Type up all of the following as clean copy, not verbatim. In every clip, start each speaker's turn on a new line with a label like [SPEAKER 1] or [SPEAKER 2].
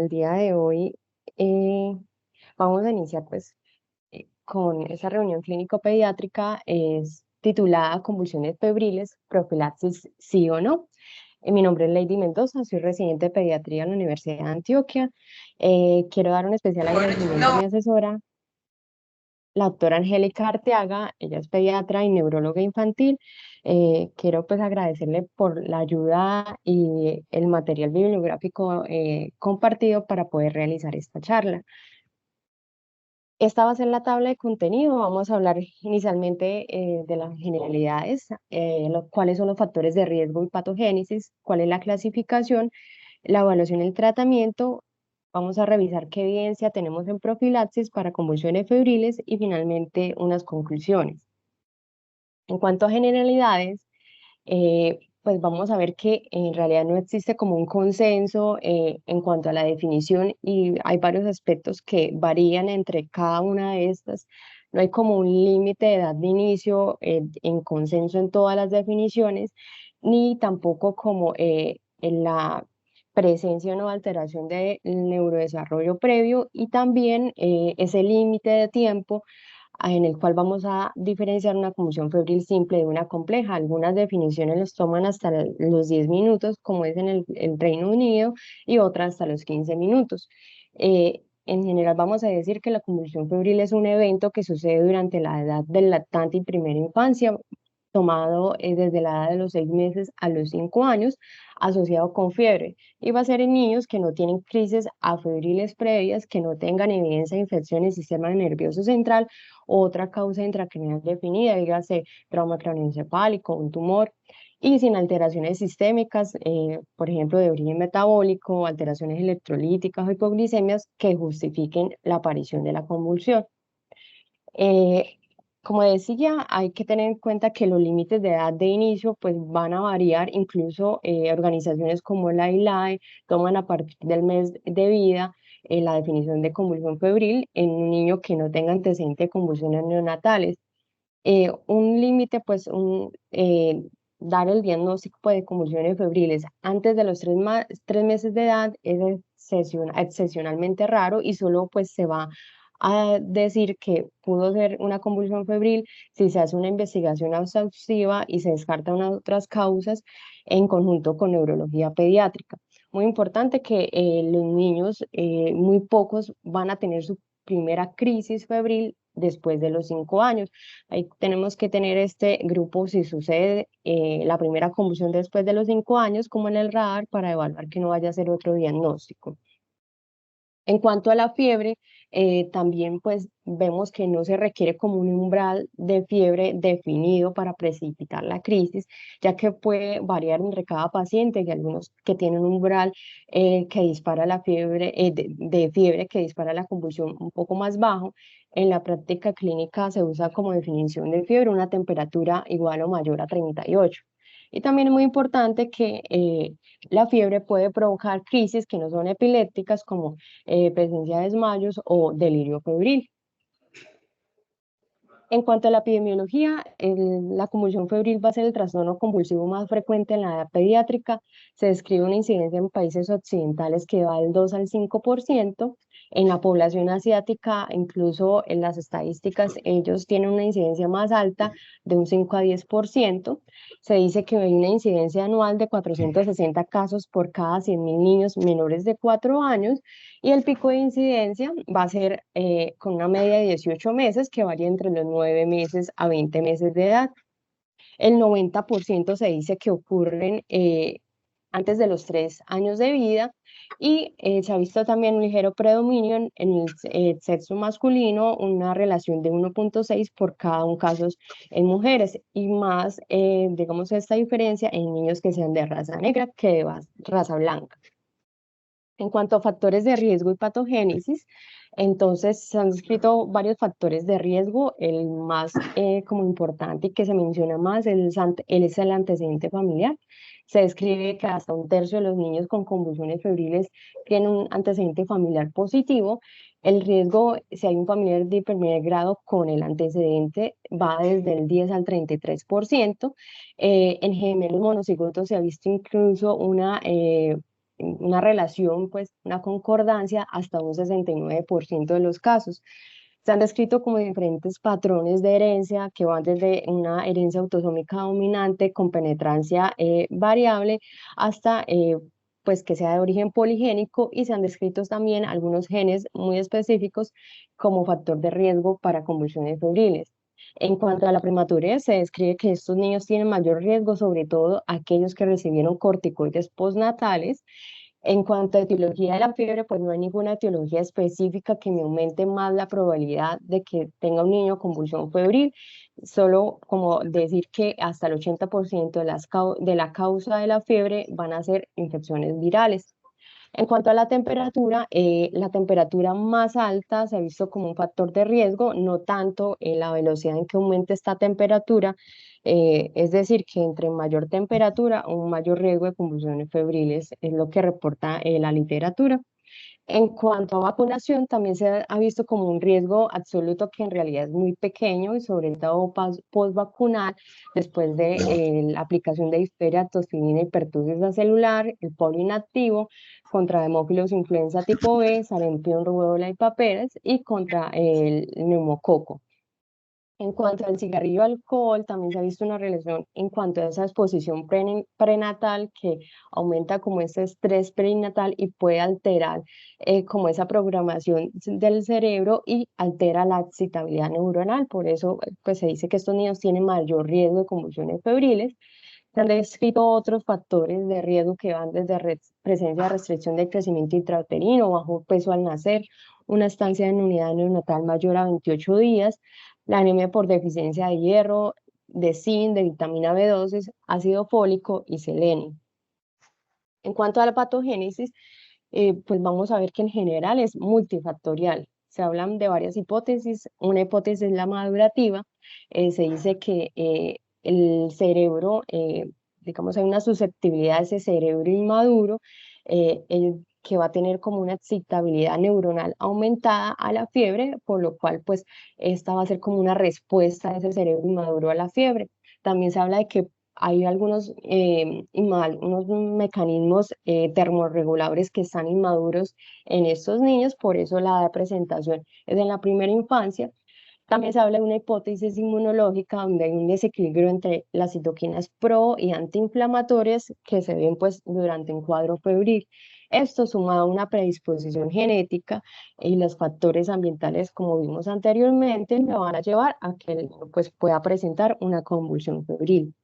[SPEAKER 1] el día de hoy eh, vamos a iniciar con esa reunión clínico-pediátrica es titulada Convulsiones febriles, profilaxis sí o no. Mi nombre es Lady Mendoza, soy residente de pediatría en la Universidad de Antioquia. Quiero dar un especial agradecimiento a mi asesora, la doctora Angélica Arteaga. Ella es pediatra y neuróloga infantil. Quiero pues agradecerle por la ayuda y el material bibliográfico compartido para poder realizar esta charla. Esta va a ser la tabla de contenido. Vamos a hablar inicialmente de las generalidades, cuáles son los factores de riesgo y patogénesis, cuál es la clasificación, la evaluación y el tratamiento. Vamos a revisar qué evidencia tenemos en profilaxis para convulsiones febriles y finalmente unas conclusiones. En cuanto a generalidades, pues vamos a ver que en realidad no existe como un consenso en cuanto a la definición y hay varios aspectos que varían entre cada una de estas. No hay como un límite de edad de inicio en consenso en todas las definiciones, ni tampoco como en la presencia o no alteración del neurodesarrollo previo y también ese límite de tiempo en el cual vamos a diferenciar una convulsión febril simple de una compleja. Algunas definiciones los toman hasta los 10 minutos, como es en el Reino Unido, y otras hasta los 15 minutos. En general vamos a decir que la convulsión febril es un evento que sucede durante la edad del lactante y primera infancia, tomado desde la edad de los 6 meses a los 5 años, asociado con fiebre. Y va a ser en niños que no tienen crisis afebriles previas, que no tengan evidencia de infección en el sistema nervioso central, otra causa intracraneal definida, dígase trauma craneoencefálico, un tumor, y sin alteraciones sistémicas, por ejemplo, de origen metabólico, alteraciones electrolíticas o hipoglicemias que justifiquen la aparición de la convulsión. Eh, Como decía, hay que tener en cuenta que los límites de edad de inicio pues van a variar, incluso organizaciones como la ILAE toman a partir del mes de vida la definición de convulsión febril en un niño que no tenga antecedente de convulsiones neonatales. Un límite, dar el diagnóstico pues, de convulsiones febriles antes de los 3 meses de edad es excepcionalmente raro y solo pues se va a decir que pudo ser una convulsión febril si se hace una investigación exhaustiva y se descartan unas otras causas en conjunto con neurología pediátrica. Muy importante que los niños, muy pocos van a tener su primera crisis febril después de los 5 años. Ahí tenemos que tener este grupo si sucede la primera convulsión después de los 5 años, como en el radar, para evaluar que no vaya a ser otro diagnóstico. En cuanto a la fiebre, también pues vemos que no se requiere como un umbral de fiebre definido para precipitar la crisis, ya que puede variar entre cada paciente. Hay algunos que tienen un umbral que dispara la fiebre, de fiebre que dispara la convulsión un poco más bajo. En la práctica clínica se usa como definición de fiebre una temperatura igual o mayor a 38. Y también es muy importante que la fiebre puede provocar crisis que no son epilépticas, como presencia de desmayos o delirio febril. En cuanto a la epidemiología, la convulsión febril va a ser el trastorno convulsivo más frecuente en la edad pediátrica. Se describe una incidencia en países occidentales que va del 2 al 5%. En la población asiática, incluso en las estadísticas, ellos tienen una incidencia más alta de un 5 a 10%. Se dice que hay una incidencia anual de 460 casos por cada 100.000 niños menores de 4 años y el pico de incidencia va a ser con una media de 18 meses que varía entre los 9 meses a 20 meses de edad. El 90% se dice que ocurren antes de los 3 años de vida y se ha visto también un ligero predominio en el sexo masculino, una relación de 1.6 por cada un caso en mujeres y más, digamos, esta diferencia en niños que sean de raza negra que de raza blanca. En cuanto a factores de riesgo y patogénesis, entonces se han descrito varios factores de riesgo. El más como importante y que se menciona más es el antecedente familiar. Se describe que hasta un tercio de los niños con convulsiones febriles tienen un antecedente familiar positivo. El riesgo, si hay un familiar de primer grado con el antecedente, va desde el 10 al 33%. En gemelos monocigotos se ha visto incluso una una relación, pues una concordancia hasta un 69% de los casos. Se han descrito como diferentes patrones de herencia que van desde una herencia autosómica dominante con penetrancia variable hasta pues que sea de origen poligénico, y se han descrito también algunos genes muy específicos como factor de riesgo para convulsiones febriles. En cuanto a la prematurez, se describe que estos niños tienen mayor riesgo, sobre todo aquellos que recibieron corticoides postnatales. En cuanto a etiología de la fiebre, pues no hay ninguna etiología específica que me aumente más la probabilidad de que tenga un niño convulsión febril. Solo como decir que hasta el 80% de la causa de la fiebre van a ser infecciones virales. En cuanto a la temperatura más alta se ha visto como un factor de riesgo, no tanto en la velocidad en que aumente esta temperatura, es decir, que entre mayor temperatura, un mayor riesgo de convulsiones febriles es lo que reporta la literatura. En cuanto a vacunación, también se ha visto como un riesgo absoluto que en realidad es muy pequeño, y sobre todo post-vacunal, después de la aplicación de difteria, tosferina y pertussis celular, el polio inactivo, contra hemófilos influenza tipo B, sarampión, rubéola y paperas, y contra el neumococo. En cuanto al cigarrillo alcohol, también se ha visto una relación en cuanto a esa exposición prenatal que aumenta como ese estrés perinatal y puede alterar como esa programación del cerebro y altera la excitabilidad neuronal. Por eso pues se dice que estos niños tienen mayor riesgo de convulsiones febriles. Se han descrito otros factores de riesgo que van desde presencia de restricción del crecimiento intrauterino, bajo peso al nacer, una estancia en unidad neonatal mayor a 28 días, la anemia por deficiencia de hierro, de zinc, de vitamina B12, ácido fólico y selenio. En cuanto a la patogénesis, pues vamos a ver que en general es multifactorial. Se hablan de varias hipótesis. Una hipótesis es la madurativa. Se dice que el cerebro, digamos, hay una susceptibilidad de ese cerebro inmaduro, que va a tener como una excitabilidad neuronal aumentada a la fiebre, por lo cual, pues, esta va a ser como una respuesta de ese cerebro inmaduro a la fiebre. También se habla de que hay algunos unos mecanismos termorreguladores que están inmaduros en estos niños, por eso la presentación es en la primera infancia. También se habla de una hipótesis inmunológica donde hay un desequilibrio entre las citoquinas pro y antiinflamatorias que se ven pues durante un cuadro febril. Esto sumado a una predisposición genética y los factores ambientales, como vimos anteriormente, me van a llevar a que el niño pues, pueda presentar una convulsión febril.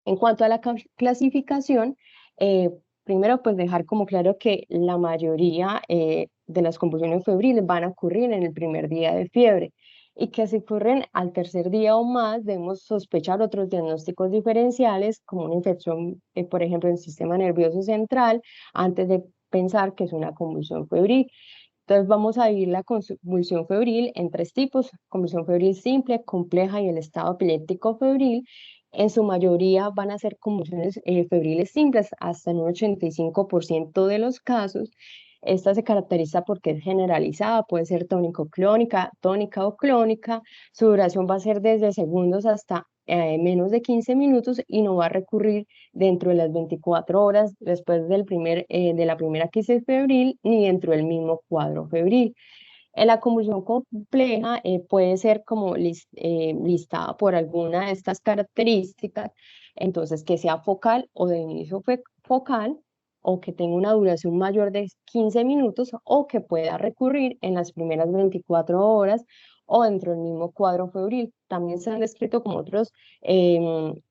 [SPEAKER 1] En cuanto a la clasificación, eh, primero pues dejar como claro que la mayoría de las convulsiones febriles van a ocurrir en el primer día de fiebre, y que si ocurren al tercer día o más debemos sospechar otros diagnósticos diferenciales como una infección, por ejemplo, en el sistema nervioso central, antes de pensar que es una convulsión febril. Entonces vamos a dividir la convulsión febril en tres tipos: convulsión febril simple, compleja y el estado epiléptico febril. En su mayoría van a ser convulsiones febriles simples, hasta en un 85% de los casos. Esta se caracteriza porque es generalizada, puede ser tónico-clónica, tónica o clónica. Su duración va a ser desde segundos hasta menos de 15 minutos, y no va a recurrir dentro de las 24 horas después de la primera crisis febril, ni dentro del mismo cuadro febril. En la convulsión compleja puede ser como listada por alguna de estas características, entonces que sea focal o de inicio focal, o que tenga una duración mayor de 15 minutos, o que pueda recurrir en las primeras 24 horas o dentro del mismo cuadro febril. También se han descrito como otros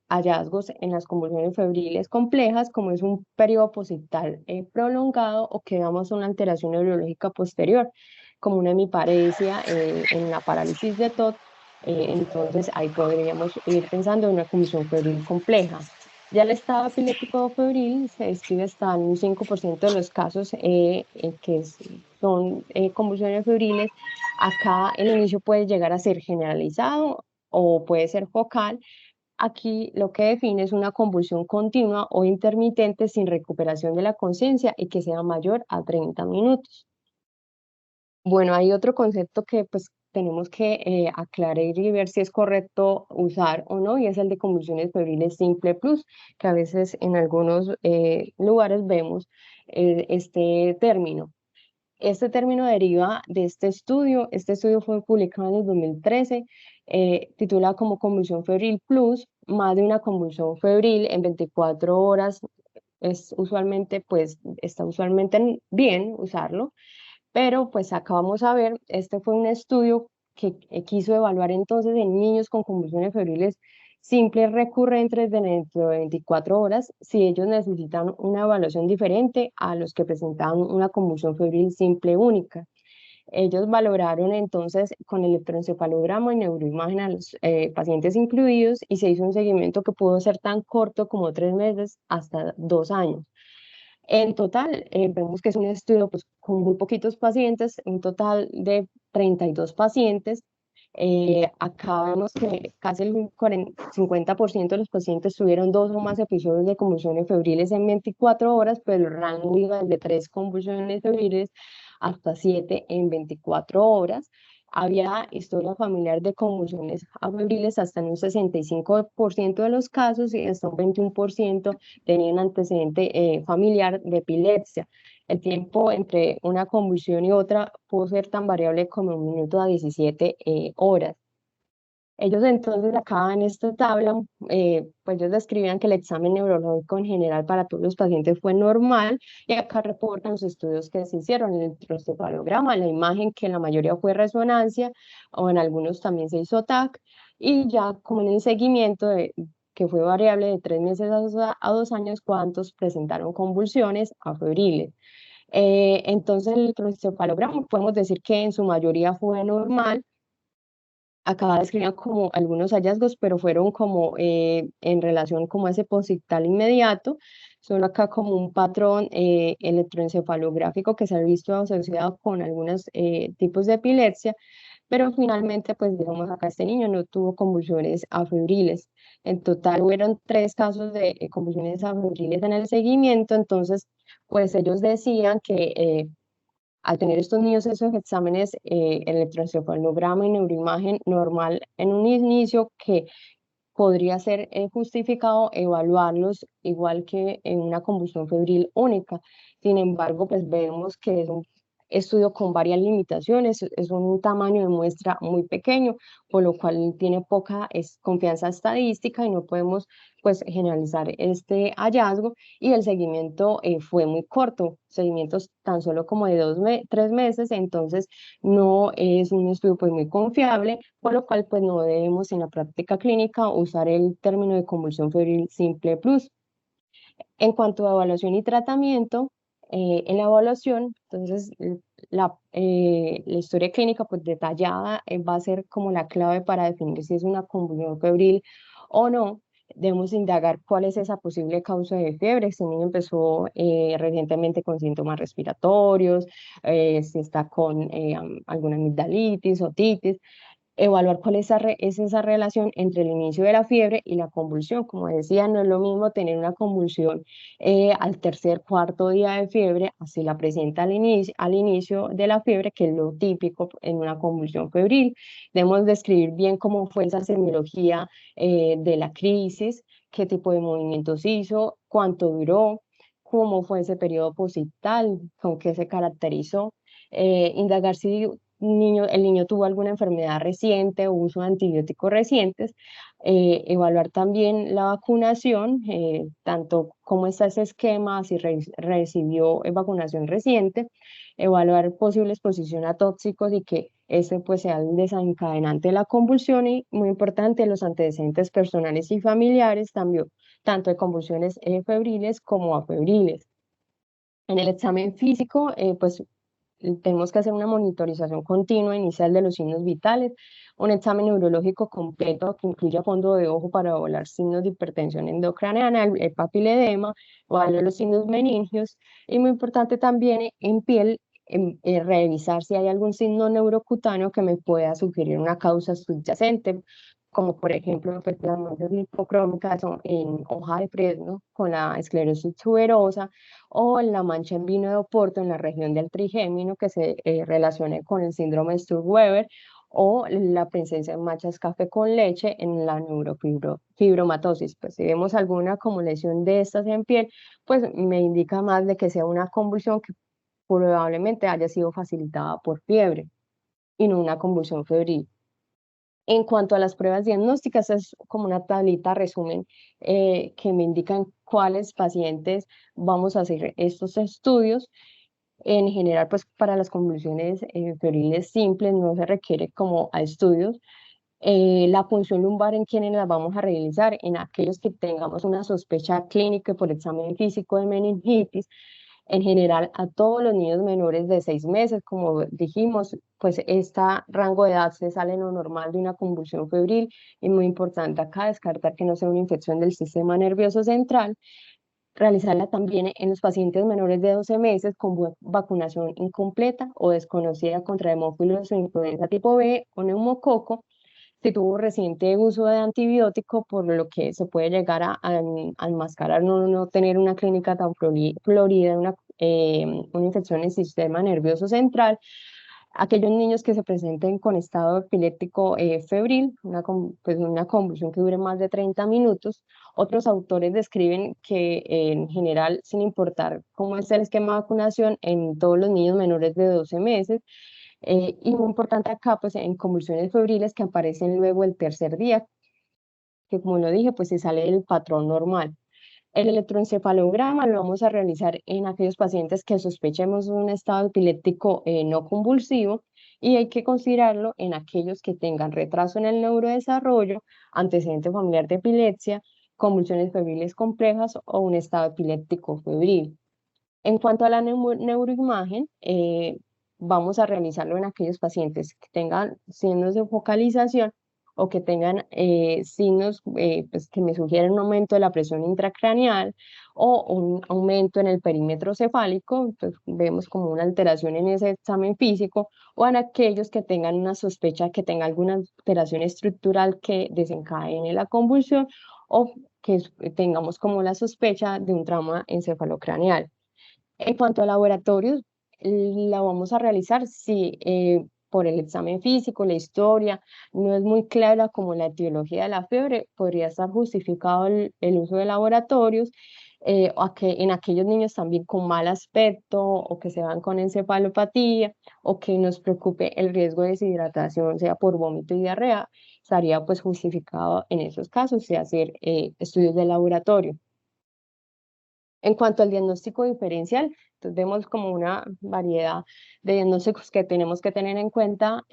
[SPEAKER 1] hallazgos en las convulsiones febriles complejas, como es un periodo posictal prolongado, o que veamos una alteración neurológica posterior, como una hemiparesia en la parálisis de TOT. Entonces ahí podríamos ir pensando en una convulsión febril compleja. Ya el estado epiléptico febril se describe hasta en un 5% de los casos son convulsiones febriles. Acá el inicio puede llegar a ser generalizado o puede ser focal. Aquí lo que define es una convulsión continua o intermitente sin recuperación de la conciencia y que sea mayor a 30 minutos. Bueno, hay otro concepto que pues tenemos que aclarar y ver si es correcto usar o no, y es el de convulsiones febriles simple plus, que a veces en algunos lugares vemos este término. Este término deriva de este estudio. Este estudio fue publicado en el 2013, titulado como convulsión febril plus, más de una convulsión febril en 24 horas. Es usualmente, pues, está usualmente bien usarlo, pero pues acabamos a ver, este fue un estudio que quiso evaluar entonces en niños con convulsiones febriles simples recurrentes de dentro de 24 horas si ellos necesitan una evaluación diferente a los que presentaban una convulsión febril simple única. Ellos valoraron entonces con electroencefalograma y neuroimagen a los pacientes incluidos, y se hizo un seguimiento que pudo ser tan corto como 3 meses hasta 2 años. En total, vemos que es un estudio pues, con muy poquitos pacientes, un total de 32 pacientes. Acá vemos que casi el 50% de los pacientes tuvieron dos o más episodios de convulsiones febriles en 24 horas, pero el rango iba desde 3 convulsiones febriles hasta 7 en 24 horas. Había historia familiar de convulsiones febriles hasta en un 65% de los casos, y hasta un 21% tenían antecedente familiar de epilepsia. El tiempo entre una convulsión y otra pudo ser tan variable como 1 minuto a 17 horas. Ellos entonces acá en esta tabla, pues ellos describían que el examen neurológico en general para todos los pacientes fue normal, y acá reportan los estudios que se hicieron, el electroencefalograma, la imagen que en la mayoría fue resonancia, o en algunos también se hizo TAC, y ya como en el seguimiento que fue variable de 3 meses a 2 años, cuántos presentaron convulsiones afebriles. Entonces el electroencefalograma podemos decir que en su mayoría fue normal. Acá describían como algunos hallazgos, pero fueron como en relación como a ese posictal inmediato. Son acá como un patrón electroencefalográfico que se ha visto asociado con algunos tipos de epilepsia, pero finalmente, pues digamos, acá este niño no tuvo convulsiones afebriles. En total hubieron 3 casos de convulsiones afebriles en el seguimiento. Entonces, pues ellos decían que al tener estos niños esos exámenes, electroencefalograma y neuroimagen normal en un inicio, que podría ser justificado evaluarlos igual que en una convulsión febril única. Sin embargo, pues vemos que es un estudio con varias limitaciones, es un tamaño de muestra muy pequeño, por lo cual tiene poca confianza estadística, y no podemos pues generalizar este hallazgo, y el seguimiento fue muy corto, seguimientos tan solo como de 3 meses. Entonces no es un estudio pues muy confiable, por lo cual pues no debemos en la práctica clínica usar el término de convulsión febril simple plus. En cuanto a evaluación y tratamiento, en la evaluación, entonces la historia clínica pues detallada va a ser como la clave para definir si es una convulsión febril o no. Debemos indagar cuál es esa posible causa de fiebre, si el niño empezó recientemente con síntomas respiratorios, si está con alguna amigdalitis, otitis. Evaluar cuál es esa relación entre el inicio de la fiebre y la convulsión. Como decía, no es lo mismo tener una convulsión al tercer, cuarto día de fiebre, así la presenta al inicio de la fiebre, que es lo típico en una convulsión febril. Debemos describir bien cómo fue esa semiología de la crisis, qué tipo de movimientos hizo, cuánto duró, cómo fue ese periodo posictal, con qué se caracterizó. Indagar si el niño tuvo alguna enfermedad reciente o uso de antibióticos recientes. Evaluar también la vacunación, tanto cómo está ese esquema, si recibió vacunación reciente. Evaluar posible exposición a tóxicos, y que ese pues sea el desencadenante de la convulsión, y muy importante los antecedentes personales y familiares también, tanto de convulsiones febriles como afebriles. En el examen físico, pues tenemos que hacer una monitorización continua inicial de los signos vitales, un examen neurológico completo que incluya fondo de ojo para evaluar signos de hipertensión endocraneana, el papiledema, evaluar los signos meningios, y muy importante también en piel, revisar si hay algún signo neurocutáneo que me pueda sugerir una causa subyacente, como por ejemplo pues, las manchas lipocrómicas en hoja de fresno con la esclerosis tuberosa, o la mancha en vino de Oporto en la región del trigémino, que se relacione con el síndrome Sturge-Weber, o la presencia de manchas café con leche en la neurofibromatosis. Pues si vemos alguna como lesión de estas en piel, pues me indica más de que sea una convulsión que probablemente haya sido facilitada por fiebre y no una convulsión febril. En cuanto a las pruebas diagnósticas, es como una tablita resumen que me indican cuáles pacientes vamos a hacer estos estudios. En general, pues para las convulsiones febriles simples no se requiere como a estudios. La punción lumbar, ¿en quiénes las vamos a realizar? En aquellos que tengamos una sospecha clínica por examen físico de meningitis. En general, a todos los niños menores de 6 meses, como dijimos, pues este rango de edad se sale en lo normal de una convulsión febril. Y muy importante acá descartar que no sea una infección del sistema nervioso central. Realizarla también en los pacientes menores de 12 meses con vacunación incompleta o desconocida contra hemófilos o influenza tipo B o neumococo, si tuvo reciente uso de antibiótico, por lo que se puede llegar a enmascarar, no tener una clínica tan florida, una infección en el sistema nervioso central. Aquellos niños que se presenten con estado epiléptico febril, pues una convulsión que dure más de 30 minutos. Otros autores describen que en general, sin importar cómo es el esquema de vacunación, en todos los niños menores de 12 meses, y muy importante acá, pues en convulsiones febriles que aparecen luego el tercer día, que como lo dije, pues se sale del patrón normal. El electroencefalograma lo vamos a realizar en aquellos pacientes que sospechemos un estado epiléptico no convulsivo, y hay que considerarlo en aquellos que tengan retraso en el neurodesarrollo, antecedente familiar de epilepsia, convulsiones febriles complejas o un estado epiléptico febril. En cuanto a la neuroimagen, vamos a realizarlo en aquellos pacientes que tengan signos de focalización o que tengan signos pues, que me sugieren un aumento de la presión intracraneal o un aumento en el perímetro cefálico. Pues, vemos como una alteración en ese examen físico, o en aquellos que tengan una sospecha que tenga alguna alteración estructural que desencadene la convulsión, o que tengamos como la sospecha de un trauma encefalocraneal. En cuanto a laboratorios, la vamos a realizar si por el examen físico, la historia, no es muy clara como la etiología de la fiebre, podría estar justificado el uso de laboratorios, en aquellos niños también con mal aspecto o que se van con encefalopatía o que nos preocupe el riesgo de deshidratación, sea por vómito y diarrea, estaría pues justificado en esos casos de hacer estudios de laboratorio. En cuanto al diagnóstico diferencial, entonces vemos como una variedad de diagnósticos que tenemos que tener en cuenta.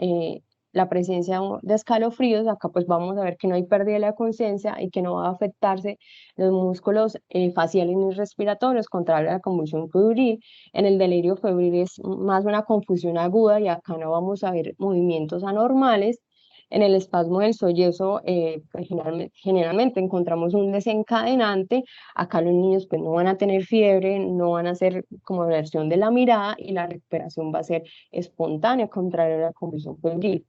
[SPEAKER 1] La presencia de escalofríos, acá pues vamos a ver que no hay pérdida de la conciencia y que no va a afectarse los músculos faciales ni respiratorios, contrario a la convulsión febril. En el delirio febril es más una confusión aguda y acá no vamos a ver movimientos anormales. En el espasmo del sollozo, pues, generalmente encontramos un desencadenante. Acá los niños pues no van a tener fiebre, no van a hacer como aversión de la mirada y la recuperación va a ser espontánea, contrario a la convulsión febril.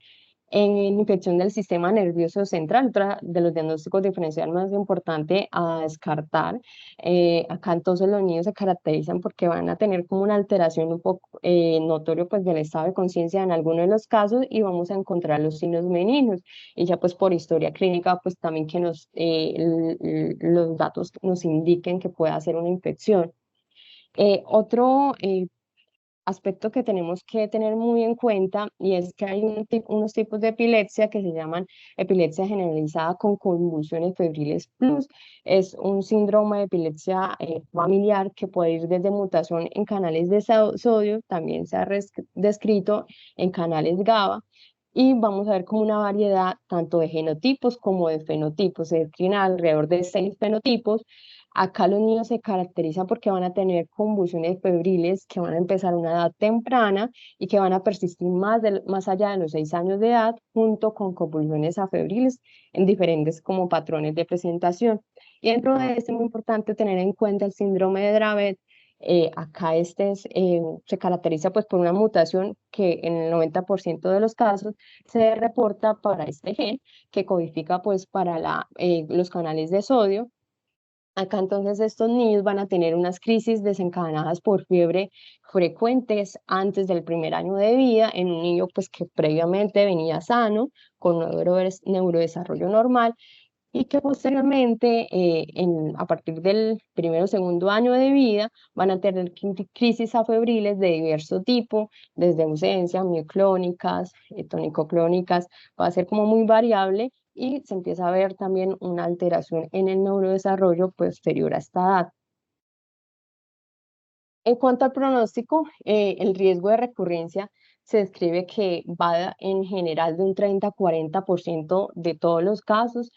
[SPEAKER 1] En infección del sistema nervioso central, otra de los diagnósticos diferenciales más importante a descartar. Acá entonces los niños se caracterizan porque van a tener como una alteración un poco notorio pues del estado de conciencia en algunos de los casos, y vamos a encontrar los signos meningios. Y ya pues por historia clínica pues también que los datos nos indiquen que puede ser una infección. Otro aspecto que tenemos que tener muy en cuenta, y es que hay unos tipos de epilepsia que se llaman epilepsia generalizada con convulsiones febriles plus. Es un síndrome de epilepsia familiar que puede ir desde mutación en canales de sodio, también se ha descrito en canales GABA, y vamos a ver como una variedad tanto de genotipos como de fenotipos. Se describen alrededor de 6 fenotipos. Acá los niños se caracterizan porque van a tener convulsiones febriles que van a empezar a una edad temprana y que van a persistir más allá de los 6 años de edad, junto con convulsiones afebriles en diferentes como patrones de presentación. Y dentro de esto es muy importante tener en cuenta el síndrome de Dravet. Acá se caracteriza pues por una mutación que en el 90% de los casos se reporta para este gen que codifica pues para los canales de sodio, Acá entonces estos niños van a tener unas crisis desencadenadas por fiebre frecuentes antes del primer año de vida en un niño pues que previamente venía sano, con neurodesarrollo normal y que posteriormente, a partir del primero o segundo año de vida, van a tener crisis afebriles de diverso tipo, desde ausencia, mioclónicas, tonicoclónicas, va a ser como muy variable y se empieza a ver también una alteración en el neurodesarrollo posterior a esta edad. En cuanto al pronóstico, el riesgo de recurrencia se describe que va en general de un 30 a 40% de todos los casos.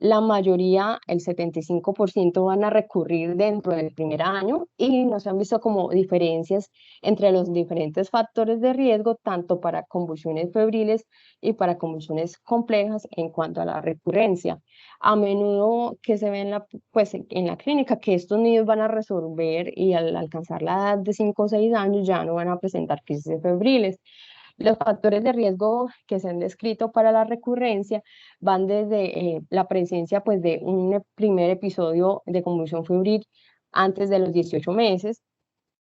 [SPEAKER 1] La mayoría, el 75%, van a recurrir dentro del primer año y no se han visto como diferencias entre los diferentes factores de riesgo, tanto para convulsiones febriles y para convulsiones complejas en cuanto a la recurrencia. A menudo que se ve pues, en la clínica que estos niños van a resolver y al alcanzar la edad de 5 o 6 años ya no van a presentar crisis febriles. Los factores de riesgo que se han descrito para la recurrencia van desde la presencia pues, de un primer episodio de convulsión febril antes de los 18 meses,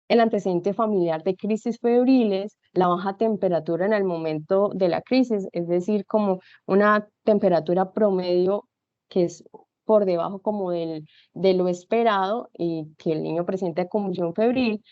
[SPEAKER 1] el antecedente familiar de crisis febriles, la baja temperatura en el momento de la crisis, es decir, como una temperatura promedio que es por debajo como de lo esperado y que el niño presenta convulsión febril,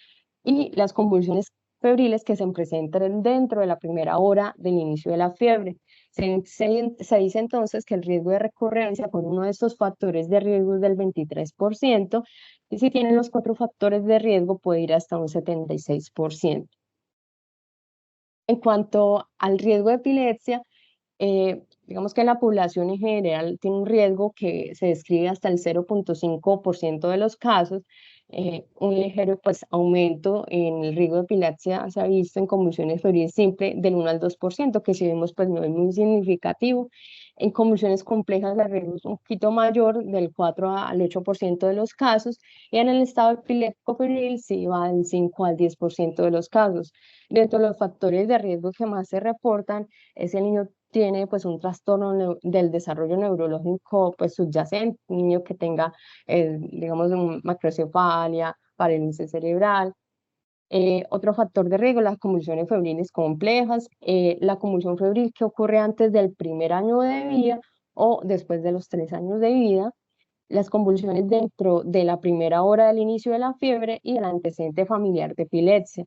[SPEAKER 1] y las convulsiones febriles que se presentan dentro de la primera hora del inicio de la fiebre. Se dice entonces que el riesgo de recurrencia por uno de estos factores de riesgo es del 23%, y si tienen los cuatro factores de riesgo puede ir hasta un 76%. En cuanto al riesgo de epilepsia, digamos que la población en general tiene un riesgo que se describe hasta el 0,5% de los casos. Un ligero pues, aumento en el riesgo de epilepsia se ha visto en convulsiones febriles simples del 1 al 2%, que si vemos pues no es muy significativo. En convulsiones complejas el riesgo es un poquito mayor, del 4 al 8% de los casos, y en el estado epiléptico febril sí va del 5 al 10% de los casos. Dentro de los factores de riesgo que más se reportan es el niño tiene pues un trastorno del desarrollo neurológico pues subyacente, un niño que tenga digamos macrocefalia, parálisis cerebral. Otro factor de riesgo, las convulsiones febriles complejas, la convulsión febril que ocurre antes del primer año de vida o después de los 3 años de vida, las convulsiones dentro de la primera hora del inicio de la fiebre y el antecedente familiar de epilepsia.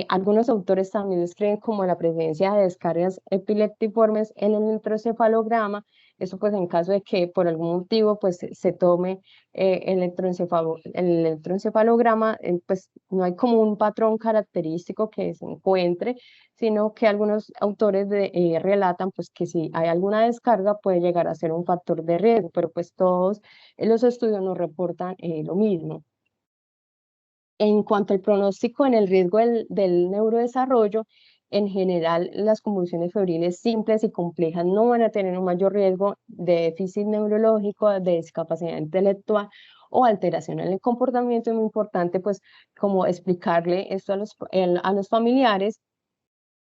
[SPEAKER 1] Algunos autores también describen como la presencia de descargas epileptiformes en el electroencefalograma, eso pues en caso de que por algún motivo pues se tome el electroencefalograma, pues no hay como un patrón característico que se encuentre, sino que algunos autores relatan pues que si hay alguna descarga puede llegar a ser un factor de riesgo, pero pues todos los estudios nos reportan lo mismo. En cuanto al pronóstico en el riesgo del neurodesarrollo, en general las convulsiones febriles simples y complejas no van a tener un mayor riesgo de déficit neurológico, de discapacidad intelectual o alteración en el comportamiento. Es muy importante pues como explicarle esto a los familiares.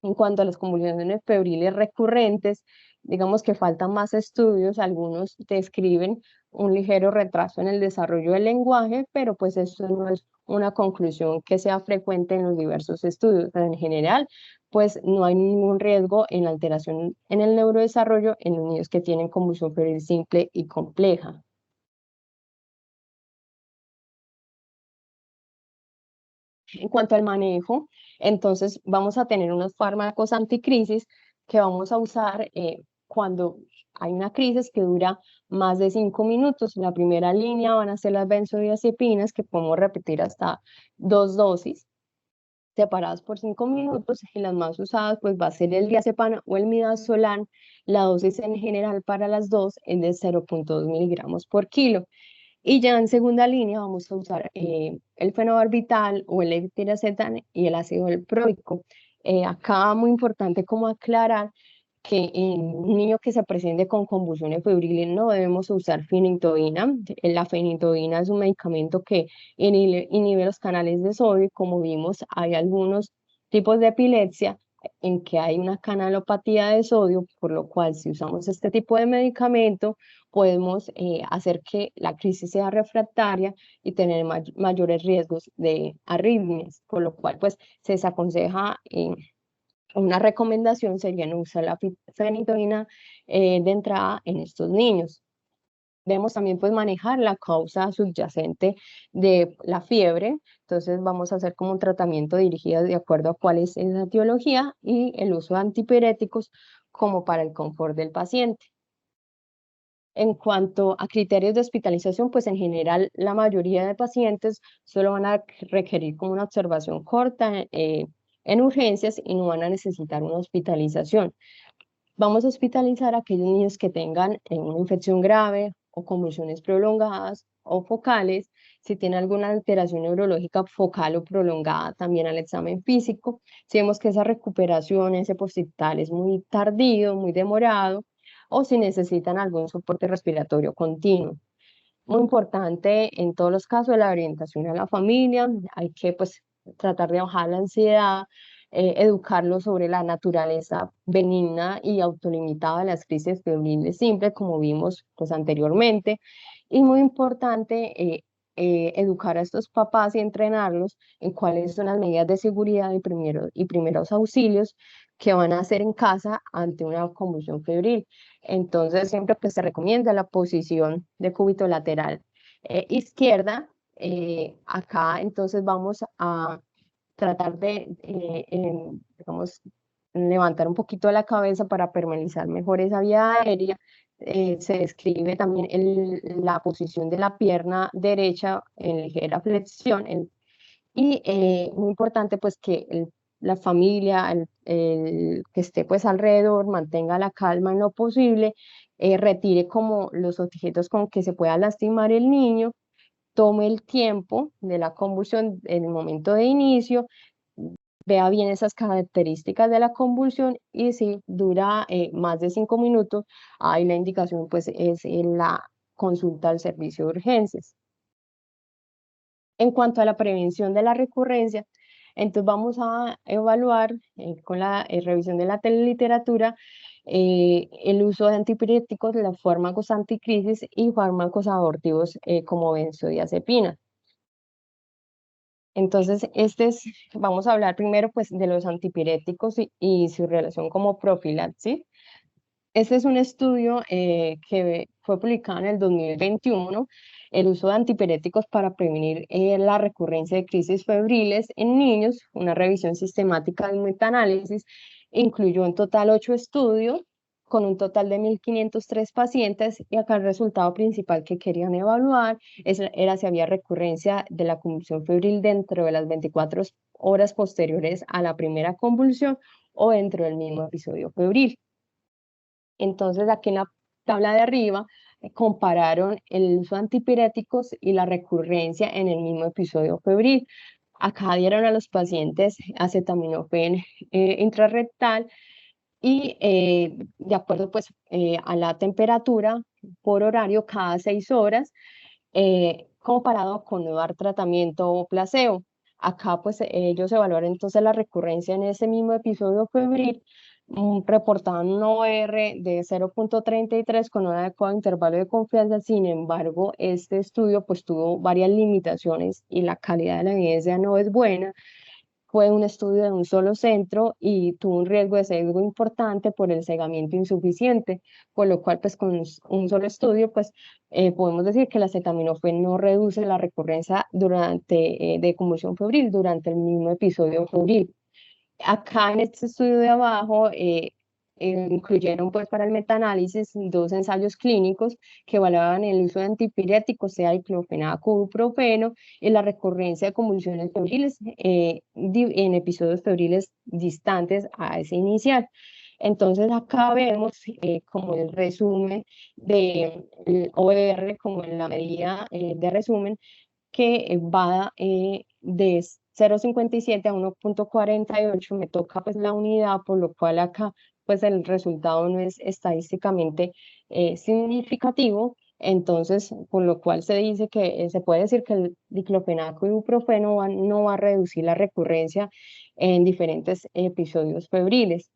[SPEAKER 1] En cuanto a las convulsiones febriles recurrentes, digamos que faltan más estudios, algunos describen un ligero retraso en el desarrollo del lenguaje, pero pues esto no es una conclusión que sea frecuente en los diversos estudios. Pero en general, pues no hay ningún riesgo en alteración en el neurodesarrollo en los niños que tienen convulsión febril simple y compleja. En cuanto al manejo, entonces vamos a tener unos fármacos anticrisis que vamos a usar cuando hay una crisis que dura más de 5 minutos. La primera línea van a ser las benzodiazepinas, que podemos repetir hasta 2 dosis separadas por 5 minutos, y las más usadas pues va a ser el diazepam o el midazolam. La dosis en general para las dos es de 0,2 miligramos por kilo. Y ya en segunda línea vamos a usar el fenobarbital o el levetiracetam y el ácido valproico. Acá muy importante como aclarar que en un niño que se presente con convulsiones febriles no debemos usar fenitoína. La fenitoína es un medicamento que inhibe los canales de sodio. Como vimos, hay algunos tipos de epilepsia en que hay una canalopatía de sodio, por lo cual si usamos este tipo de medicamento, podemos hacer que la crisis sea refractaria y tener mayores riesgos de arritmias, por lo cual pues se desaconseja, una recomendación sería no usar la fenitoína de entrada en estos niños. Debemos también pues manejar la causa subyacente de la fiebre, entonces vamos a hacer como un tratamiento dirigido de acuerdo a cuál es esa etiología y el uso de antipiréticos como para el confort del paciente. En cuanto a criterios de hospitalización, pues en general la mayoría de pacientes solo van a requerir como una observación corta en urgencias y no van a necesitar una hospitalización. Vamos a hospitalizar a aquellos niños que tengan una infección grave o convulsiones prolongadas o focales. Si tiene alguna alteración neurológica focal o prolongada, también al examen físico. Si vemos que esa recuperación, ese postictal es muy tardío, muy demorado, o si necesitan algún soporte respiratorio continuo. Muy importante en todos los casos la orientación a la familia, hay que pues tratar de bajar la ansiedad, educarlos sobre la naturaleza benigna y autolimitada de las crisis febriles simples, como vimos pues anteriormente, y muy importante educar a estos papás y entrenarlos en cuáles son las medidas de seguridad y primeros auxilios que van a hacer en casa ante una convulsión febril. Entonces, siempre pues se recomienda la posición de cúbito lateral izquierda. Acá entonces vamos a tratar de, digamos, levantar un poquito la cabeza para permeabilizar mejor esa vía aérea. Se describe también la posición de la pierna derecha en ligera flexión, y muy importante pues que la familia, el que esté pues alrededor, mantenga la calma en lo posible, retire como los objetos con que se pueda lastimar el niño, tome el tiempo de la convulsión en el momento de inicio, vea bien esas características de la convulsión y si dura más de 5 minutos, ahí la indicación pues es en la consulta al servicio de urgencias. En cuanto a la prevención de la recurrencia, entonces vamos a evaluar con la revisión de la teleliteratura el uso de antipiréticos, los fármacos anticrisis y fármacos abortivos como benzodiazepina. Entonces, vamos a hablar primero pues de los antipiréticos y su relación como profilaxis. Este es un estudio que fue publicado en el 2021, el uso de antipiréticos para prevenir la recurrencia de crisis febriles en niños, una revisión sistemática de un metaanálisis, incluyó en total 8 estudios con un total de 1.503 pacientes y acá el resultado principal que querían evaluar era si había recurrencia de la convulsión febril dentro de las 24 horas posteriores a la primera convulsión o dentro del mismo episodio febril. Entonces, aquí en la tabla de arriba compararon el uso de antipiréticos y la recurrencia en el mismo episodio febril. Acá dieron a los pacientes acetaminofén intrarrectal y de acuerdo pues a la temperatura por horario cada 6 horas, comparado con no dar tratamiento o placebo. Acá pues ellos evaluaron entonces la recurrencia en ese mismo episodio febril, reportaban un OR de 0,33 con un adecuado intervalo de confianza. Sin embargo, este estudio pues tuvo varias limitaciones y la calidad de la evidencia no es buena. Fue un estudio de un solo centro y tuvo un riesgo de sesgo importante por el cegamiento insuficiente, por lo cual pues con un solo estudio pues podemos decir que la acetaminofén no reduce la recurrencia de convulsión febril durante el mismo episodio febril. Acá en este estudio de abajo incluyeron pues para el metaanálisis 2 ensayos clínicos que evaluaban el uso de antipiréticos, sea diclofenaco o ibuprofeno, y la recurrencia de convulsiones febriles en episodios febriles distantes a ese inicial. Entonces acá vemos como el resumen de OR, como en la medida de resumen, que va de 0,57 a 1,48. Me toca pues la unidad, por lo cual acá pues el resultado no es estadísticamente significativo. Entonces, por lo cual se dice que se puede decir que el diclofenaco y ibuprofeno no va a reducir la recurrencia en diferentes episodios febriles.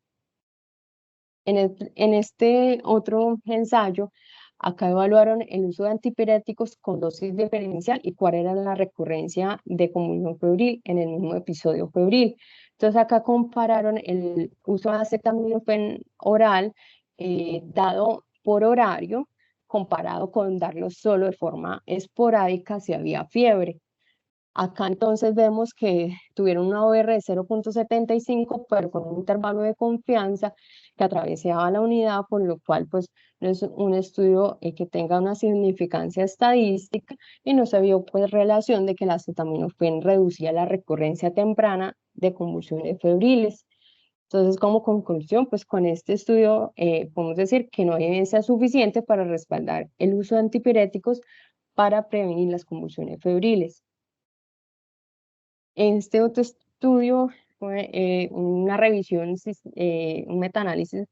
[SPEAKER 1] En este otro ensayo, acá evaluaron el uso de antipiréticos con dosis diferencial y cuál era la recurrencia de convulsión febril en el mismo episodio febril. Entonces acá compararon el uso de acetaminofén oral dado por horario comparado con darlo solo de forma esporádica si había fiebre. Acá entonces vemos que tuvieron una OR de 0,75, pero con un intervalo de confianza que atravesaba la unidad, por lo cual pues no es un estudio que tenga una significancia estadística y no se vio pues relación de que la acetaminofén reducía la recurrencia temprana de convulsiones febriles. Entonces, como conclusión, pues con este estudio podemos decir que no hay evidencia suficiente para respaldar el uso de antipiréticos para prevenir las convulsiones febriles. Este otro estudio fue una revisión, un metaanálisis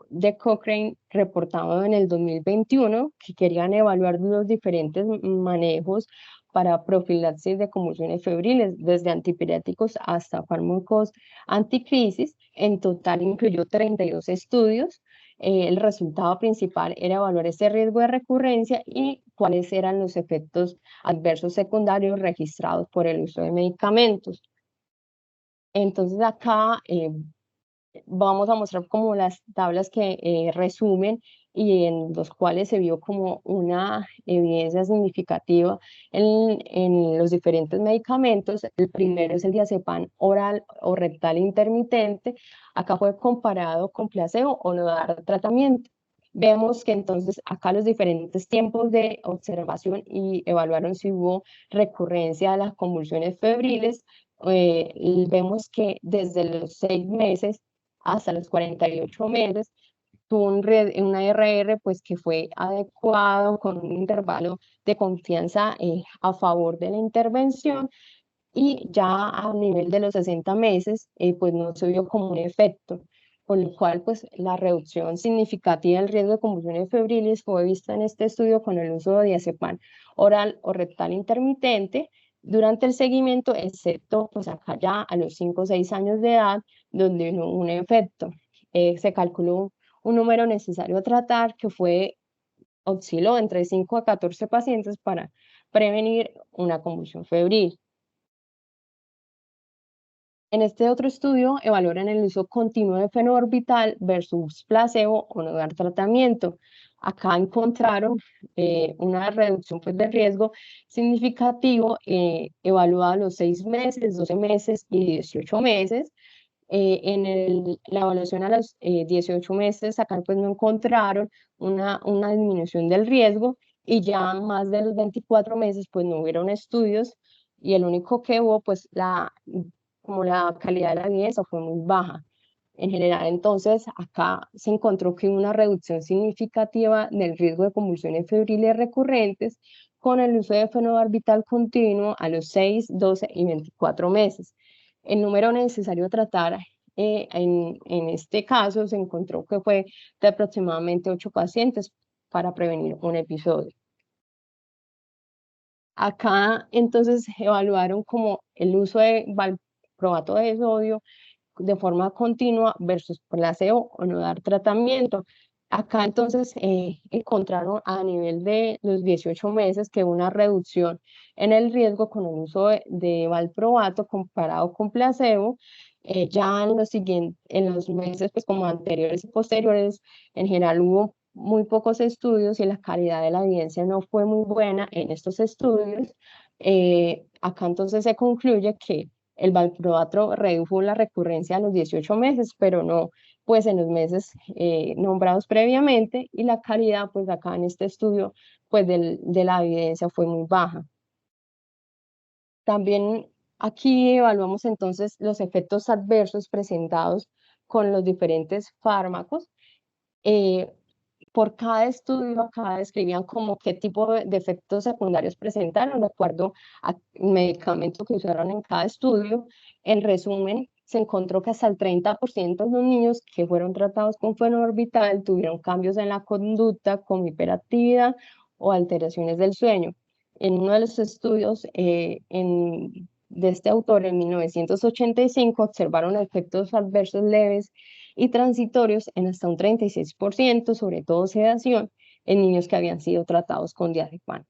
[SPEAKER 1] de Cochrane reportado en el 2021 que querían evaluar los diferentes manejos para profilaxis de convulsiones febriles, desde antipiréticos hasta fármacos anticrisis. En total incluyó 32 estudios. El resultado principal era evaluar ese riesgo de recurrencia y cuáles eran los efectos adversos secundarios registrados por el uso de medicamentos. Entonces acá vamos a mostrar como las tablas que resumen y en los cuales se vio como una evidencia significativa en los diferentes medicamentos. El primero es el diazepam oral o rectal intermitente. Acá fue comparado con placebo o no dar tratamiento. Vemos que entonces acá los diferentes tiempos de observación y evaluaron si hubo recurrencia de las convulsiones febriles. Y vemos que desde los 6 meses hasta los 48 meses, tuvo una RR pues que fue adecuado con un intervalo de confianza a favor de la intervención y ya a nivel de los 60 meses pues no se vio como un efecto, por lo cual pues la reducción significativa del riesgo de convulsiones febriles fue vista en este estudio con el uso de diazepam oral o rectal intermitente durante el seguimiento, excepto pues acá ya a los 5 o 6 años de edad, donde no hubo un efecto. Se calculó un número necesario a tratar que osciló entre 5 a 14 pacientes para prevenir una convulsión febril. En este otro estudio evaluaron el uso continuo de fenobarbital versus placebo o no dar tratamiento. Acá encontraron una reducción pues, de riesgo significativo evaluada a los 6 meses, 12 meses y 18 meses. La evaluación a los 18 meses, acá pues no encontraron una disminución del riesgo y ya más de los 24 meses pues no hubieron estudios y el único que hubo pues como la calidad de la evidencia fue muy baja. En general, entonces, acá se encontró que hubo una reducción significativa del riesgo de convulsiones febriles recurrentes con el uso de fenobarbital continuo a los 6, 12 y 24 meses. El número necesario a tratar en este caso se encontró que fue de aproximadamente 8 pacientes para prevenir un episodio. Acá entonces evaluaron como el uso de valproato de sodio de forma continua versus placebo o no dar tratamiento. Acá entonces encontraron a nivel de los 18 meses que una reducción en el riesgo con el uso de valproato comparado con placebo. Ya en los siguientes, en los meses pues como anteriores y posteriores, en general hubo muy pocos estudios y la calidad de la evidencia no fue muy buena en estos estudios. Acá entonces se concluye que el valproato redujo la recurrencia a los 18 meses, pero no pues en los meses nombrados previamente y la calidad pues acá en este estudio pues de la evidencia fue muy baja. También aquí evaluamos entonces los efectos adversos presentados con los diferentes fármacos. Eh, por cada estudio, acá describían como qué tipo de efectos secundarios presentaron de acuerdo al medicamento que usaron en cada estudio. En resumen, se encontró que hasta el 30% de los niños que fueron tratados con fenobarbital tuvieron cambios en la conducta como hiperactividad o alteraciones del sueño. En uno de los estudios de este autor, en 1985, observaron efectos adversos leves y transitorios en hasta un 36%, sobre todo sedación, en niños que habían sido tratados con diazepam.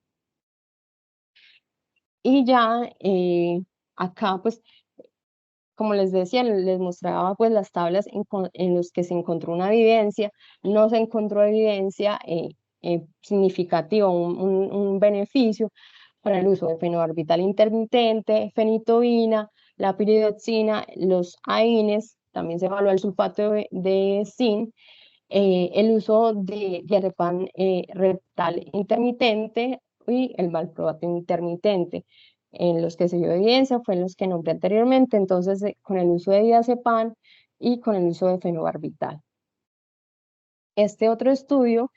[SPEAKER 1] Y ya acá, pues, como les decía, les mostraba pues las tablas en los que se encontró una evidencia, no se encontró evidencia significativa, un beneficio para el uso de fenobarbital intermitente, fenitoína, la piridoxina, los AINES, también se evaluó el sulfato de zinc, el uso de diazepam rectal intermitente y el valproato intermitente. En los que se dio evidencia fue en los que nombré anteriormente, entonces con el uso de diazepam y con el uso de fenobarbital. Este otro estudio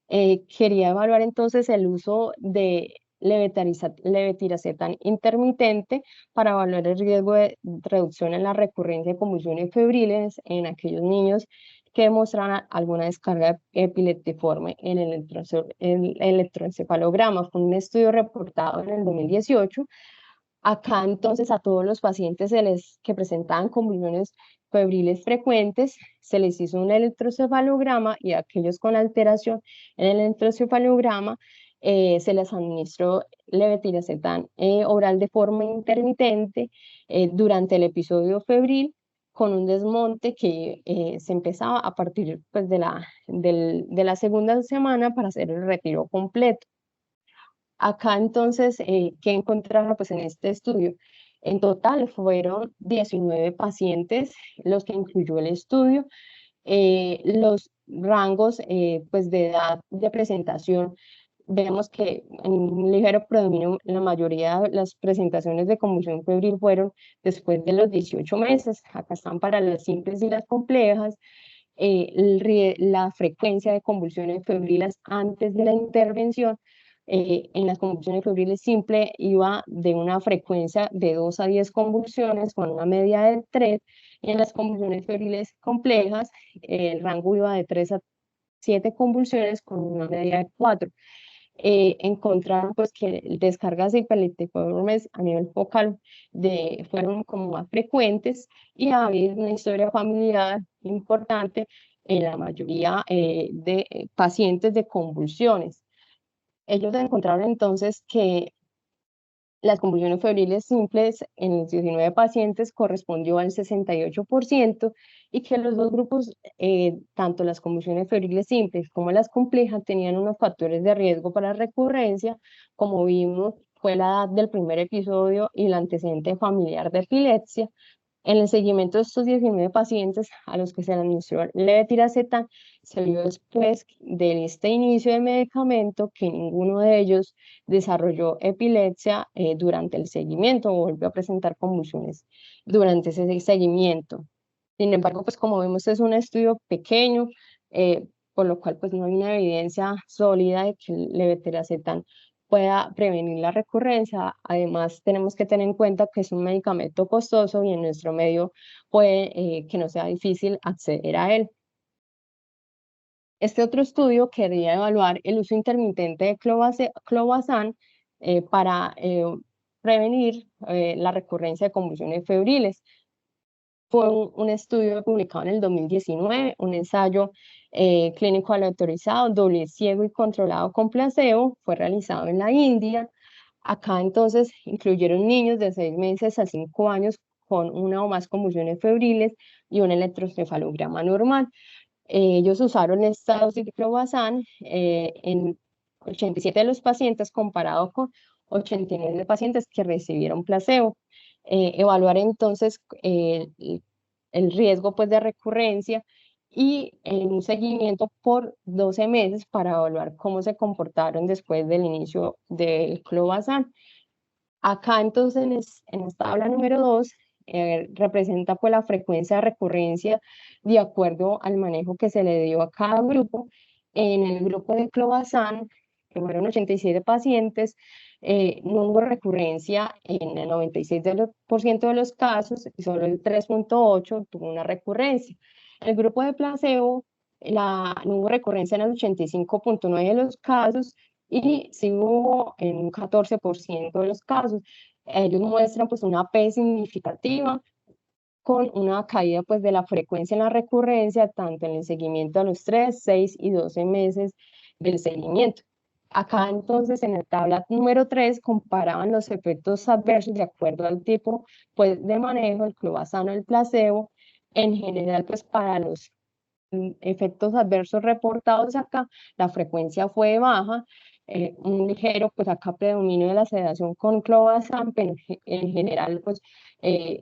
[SPEAKER 1] quería evaluar entonces el uso de levetiracetam intermitente para evaluar el riesgo de reducción en la recurrencia de convulsiones febriles en aquellos niños que mostraran alguna descarga epileptiforme en el electroencefalograma. Fue un estudio reportado en el 2018. Acá entonces a todos los pacientes que presentaban convulsiones febriles frecuentes se les hizo un electroencefalograma y a aquellos con alteración en el electroencefalograma se les administró levetiracetam oral de forma intermitente durante el episodio febril con un desmonte que se empezaba a partir pues, de la segunda semana para hacer el retiro completo. Acá entonces, ¿qué encontraron pues, en este estudio? En total fueron 19 pacientes los que incluyó el estudio. Los rangos pues, de edad de presentación, vemos que en un ligero predominio, la mayoría de las presentaciones de convulsión febril fueron después de los 18 meses. Acá están para las simples y las complejas. La frecuencia de convulsiones febriles antes de la intervención. En las convulsiones febriles simples iba de una frecuencia de 2 a 10 convulsiones con una media de 3, y en las convulsiones febriles complejas el rango iba de 3 a 7 convulsiones con una media de 4. Encontraron pues que descargas hiperliptiformes a nivel focal fueron como más frecuentes y había una historia familiar importante en la mayoría de pacientes de convulsiones. Ellos encontraron entonces que las convulsiones febriles simples en los 19 pacientes correspondió al 68% y que los dos grupos, tanto las convulsiones febriles simples como las complejas, tenían unos factores de riesgo para recurrencia, como vimos, fue la edad del primer episodio y el antecedente familiar de epilepsia. En el seguimiento de estos 19 pacientes a los que se le administró levetiracetam, se vio después de este inicio de medicamento que ninguno de ellos desarrolló epilepsia durante el seguimiento o volvió a presentar convulsiones durante ese seguimiento. Sin embargo, pues como vemos es un estudio pequeño, por lo cual pues no hay una evidencia sólida de que el levetiracetam pueda prevenir la recurrencia. Además, tenemos que tener en cuenta que es un medicamento costoso y en nuestro medio puede que no sea difícil acceder a él. Este otro estudio quería evaluar el uso intermitente de clobazam para prevenir la recurrencia de convulsiones febriles. Fue un estudio publicado en el 2019, un ensayo clínico aleatorizado, doble ciego y controlado con placebo, fue realizado en la India. Acá entonces incluyeron niños de 6 meses a 5 años con una o más convulsiones febriles y un electroencefalograma normal. Ellos usaron esta dosis de clobazam en 87 de los pacientes comparado con 89 de pacientes que recibieron placebo. Evaluar entonces el riesgo pues, de recurrencia y en un seguimiento por 12 meses para evaluar cómo se comportaron después del inicio del clobazam. Acá entonces en esta tabla número 2 representa pues la frecuencia de recurrencia de acuerdo al manejo que se le dio a cada grupo. En el grupo de clobazam, que fueron 87 pacientes, no hubo recurrencia en el 96% de los casos y solo el 3.8 tuvo una recurrencia. El grupo de placebo, no hubo recurrencia en el 85.9 de los casos y si hubo en un 14% de los casos. Ellos muestran pues una P significativa con una caída pues de la frecuencia en la recurrencia, tanto en el seguimiento a los 3, 6 y 12 meses del seguimiento. Acá entonces en la tabla número 3 comparaban los efectos adversos de acuerdo al tipo pues, de manejo, el clobazam o el placebo. En general, pues para los efectos adversos reportados acá, la frecuencia fue baja, un ligero, pues acá predominio de la sedación con clobazam, pero en general, pues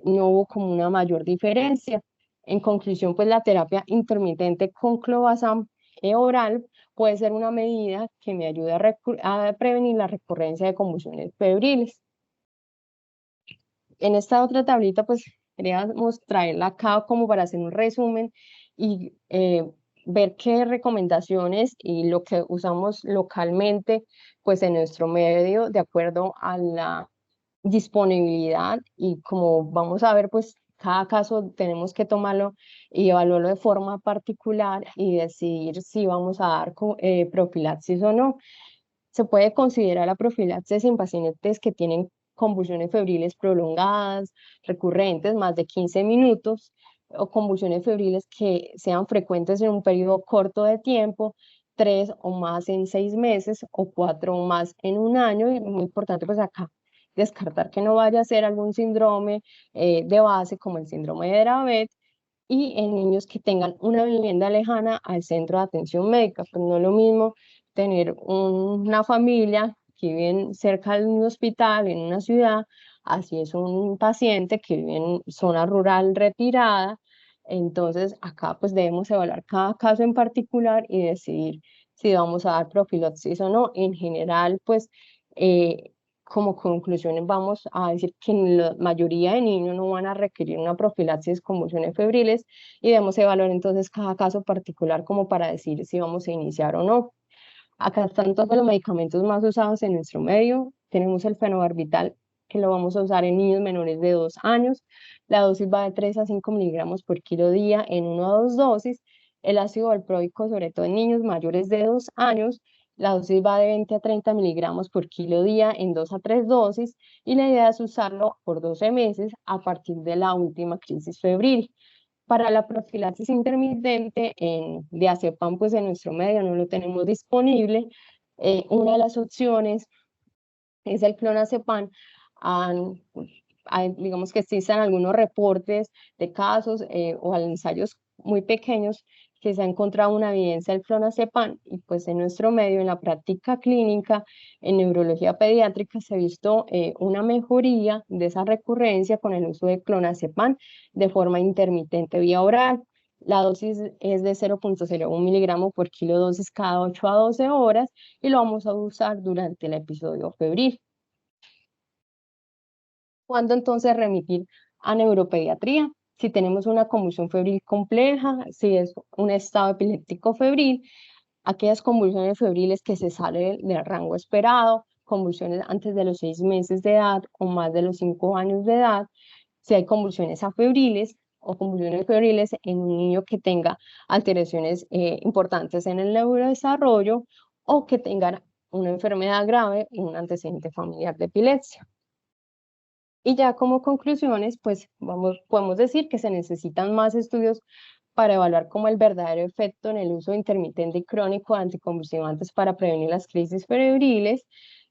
[SPEAKER 1] no hubo como una mayor diferencia. En conclusión, pues la terapia intermitente con clobazam oral puede ser una medida que me ayude a prevenir la recurrencia de convulsiones febriles. En esta otra tablita, pues queríamos traerla acá como para hacer un resumen y ver qué recomendaciones y lo que usamos localmente, pues en nuestro medio, de acuerdo a la disponibilidad y como vamos a ver, pues cada caso tenemos que tomarlo y evaluarlo de forma particular y decidir si vamos a dar profilaxis o no. Se puede considerar la profilaxis en pacientes que tienen convulsiones febriles prolongadas, recurrentes, más de 15 minutos, o convulsiones febriles que sean frecuentes en un periodo corto de tiempo, 3 o más en 6 meses o 4 o más en un año. Y muy importante, pues acá, descartar que no vaya a ser algún síndrome de base como el síndrome de Dravet y en niños que tengan una vivienda lejana al centro de atención médica. Pues no es lo mismo tener una familia que vive cerca de un hospital en una ciudad, así es un paciente que vive en zona rural retirada. Entonces, acá pues debemos evaluar cada caso en particular y decidir si vamos a dar profilaxis o no. En general, pues como conclusiones vamos a decir que la mayoría de niños no van a requerir una profilaxis con convulsiones febriles y debemos evaluar entonces cada caso particular como para decir si vamos a iniciar o no. Acá están todos los medicamentos más usados en nuestro medio. Tenemos el fenobarbital, que lo vamos a usar en niños menores de 2 años. La dosis va de 3 a 5 miligramos por kilo día en 1 a 2 dosis. El ácido valproico, sobre todo en niños mayores de 2 años, la dosis va de 20 a 30 miligramos por kilo día en 2 a 3 dosis. Y la idea es usarlo por 12 meses a partir de la última crisis febril. Para la profilaxis intermitente en diazepam, pues en nuestro medio no lo tenemos disponible. Una de las opciones es el clonazepam. Digamos que existen algunos reportes de casos o ensayos muy pequeños que se ha encontrado una evidencia del clonazepam y pues en nuestro medio, en la práctica clínica, en neurología pediátrica, se ha visto una mejoría de esa recurrencia con el uso de clonazepam de forma intermitente vía oral. La dosis es de 0,01 miligramos por kilo dosis cada 8 a 12 horas y lo vamos a usar durante el episodio febril. ¿Cuándo entonces remitir a neuropediatría? Si tenemos una convulsión febril compleja, si es un estado epiléptico febril, aquellas convulsiones febriles que se salen del rango esperado, convulsiones antes de los 6 meses de edad o más de los 5 años de edad, si hay convulsiones afebriles o convulsiones febriles en un niño que tenga alteraciones importantes en el neurodesarrollo o que tenga una enfermedad grave y un antecedente familiar de epilepsia. Y ya como conclusiones, pues podemos decir que se necesitan más estudios para evaluar como el verdadero efecto en el uso intermitente y crónico de anticonvulsivantes para prevenir las crisis febriles.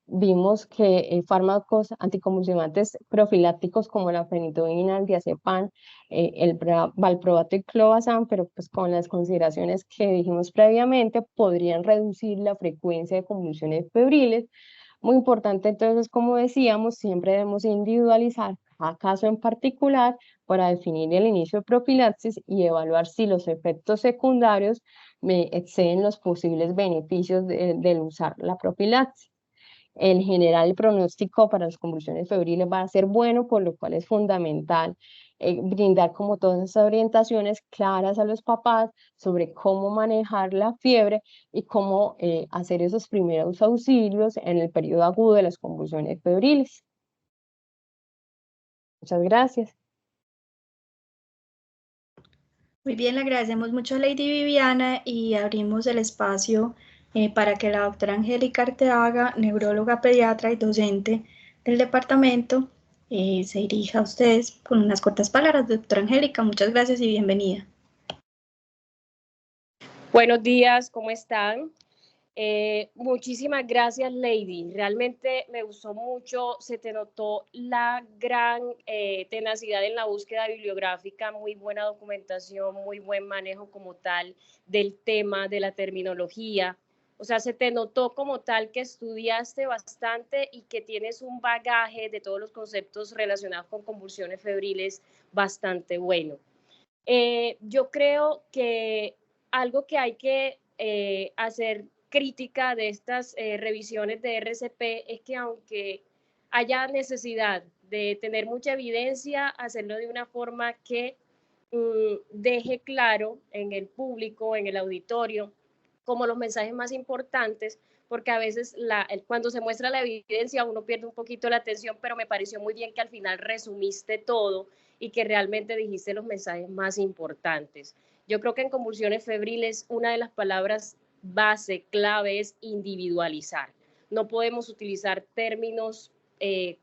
[SPEAKER 1] Vimos que fármacos anticonvulsivantes profilácticos como la fenitoína, el diazepam, el valproato y clobazam, pero pues con las consideraciones que dijimos previamente, podrían reducir la frecuencia de convulsiones febriles. Muy importante, entonces, como decíamos, siempre debemos individualizar cada caso en particular para definir el inicio de profilaxis y evaluar si los efectos secundarios me exceden los posibles beneficios del usar la profilaxis. En general, el pronóstico para las convulsiones febriles va a ser bueno, por lo cual es fundamental brindar como todas esas orientaciones claras a los papás sobre cómo manejar la fiebre y cómo hacer esos primeros auxilios en el periodo agudo de las convulsiones febriles. Muchas gracias.
[SPEAKER 2] Muy bien, le agradecemos mucho a Lady Viviana y abrimos el espacio para que la doctora Angélica Arteaga, neuróloga pediatra y docente del departamento, se dirija a ustedes con unas cortas palabras. Doctora Angélica, muchas gracias y bienvenida.
[SPEAKER 3] Buenos días, ¿cómo están? Muchísimas gracias, Lady. Realmente me gustó mucho, se te notó la gran tenacidad en la búsqueda bibliográfica, muy buena documentación, muy buen manejo como tal del tema, de la terminología. O sea, se te notó como tal que estudiaste bastante y que tienes un bagaje de todos los conceptos relacionados con convulsiones febriles bastante bueno. Yo creo que algo que hay que hacer crítica de estas revisiones de RCP es que aunque haya necesidad de tener mucha evidencia, hacerlo de una forma que deje claro en el público, en el auditorio, como los mensajes más importantes, porque a veces cuando se muestra la evidencia uno pierde un poquito la atención, pero me pareció muy bien que al final resumiste todo y que realmente dijiste los mensajes más importantes. Yo creo que en convulsiones febriles una de las palabras base, clave es individualizar. No podemos utilizar términos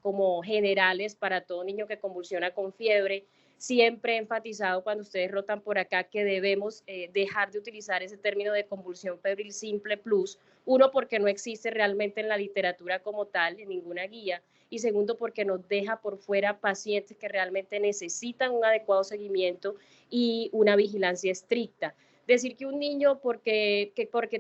[SPEAKER 3] como generales para todo niño que convulsiona con fiebre. Siempre he enfatizado cuando ustedes rotan por acá que debemos dejar de utilizar ese término de convulsión febril simple plus, uno porque no existe realmente en la literatura como tal, en ninguna guía, y segundo porque nos deja por fuera pacientes que realmente necesitan un adecuado seguimiento y una vigilancia estricta. Decir que un niño porque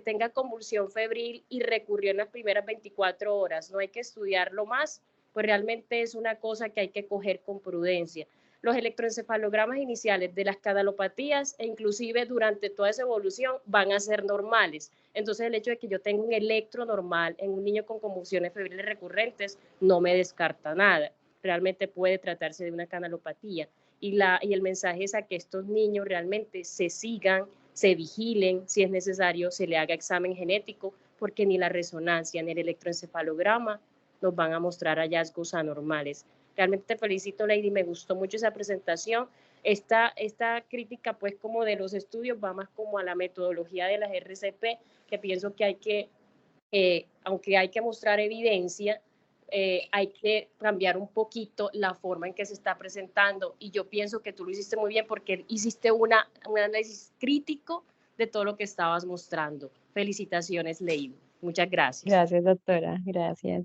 [SPEAKER 3] tenga convulsión febril y recurrió en las primeras 24 horas, no hay que estudiarlo más, pues realmente es una cosa que hay que coger con prudencia. Los electroencefalogramas iniciales de las canalopatías e inclusive durante toda esa evolución van a ser normales. Entonces el hecho de que yo tenga un electro normal en un niño con convulsiones febriles recurrentes no me descarta nada. Realmente puede tratarse de una canalopatía. Y el mensaje es a que estos niños realmente se sigan, se vigilen, si es necesario, se le haga examen genético, porque ni la resonancia ni el electroencefalograma nos van a mostrar hallazgos anormales. Realmente te felicito, Lady, me gustó mucho esa presentación. Esta crítica, pues, como de los estudios, va más como a la metodología de las RCP, que pienso que hay que, aunque hay que mostrar evidencia, hay que cambiar un poquito la forma en que se está presentando. Y yo pienso que tú lo hiciste muy bien porque hiciste un análisis crítico de todo lo que estabas mostrando. Felicitaciones, Lady. Muchas gracias.
[SPEAKER 1] Gracias, doctora. Gracias.